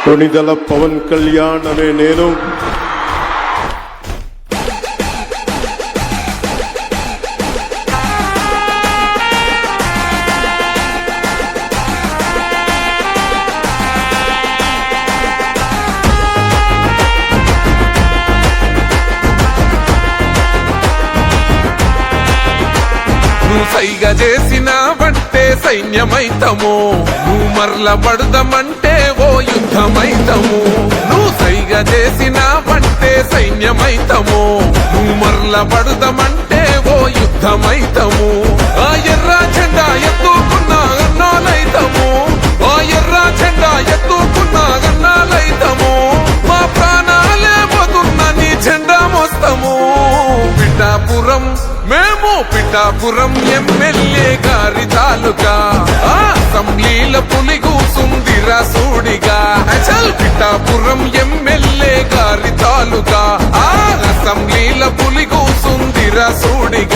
కొణిదెల పవన్ కళ్యాణ్ అనే నేను సైగ చేసినావంటే సైన్యమైతము, నువ్వు మరల పడదామంటే ఓ యుద్ధమైతము. నువ్వు సైగ చేసినావంటే సైన్యమైతము, నువ్వు మరల పడదామంటే ఓ యుద్ధమైతము. ఆ ఎర్ర జెండా ఎత్తుకున్నా అన్నాలైతము, ఆ ఎర్ర జెండా ఎత్తుకున్నా అన్నాలైతము. మా ప్రాణాలే పోతున్న నీ జెండా మోస్తాము. పిఠాపురం మేము పిఠాపురం ఎమ్మెల్యే గారి తాలూకా, అసెంబ్లీల పులి కూసుందిరా సూడిగా. చల్ పిఠాపురం ఎమ్మెల్యే గారి తాలూకా, అసెంబ్లీల పులి కూసుందిరా సూడిగా.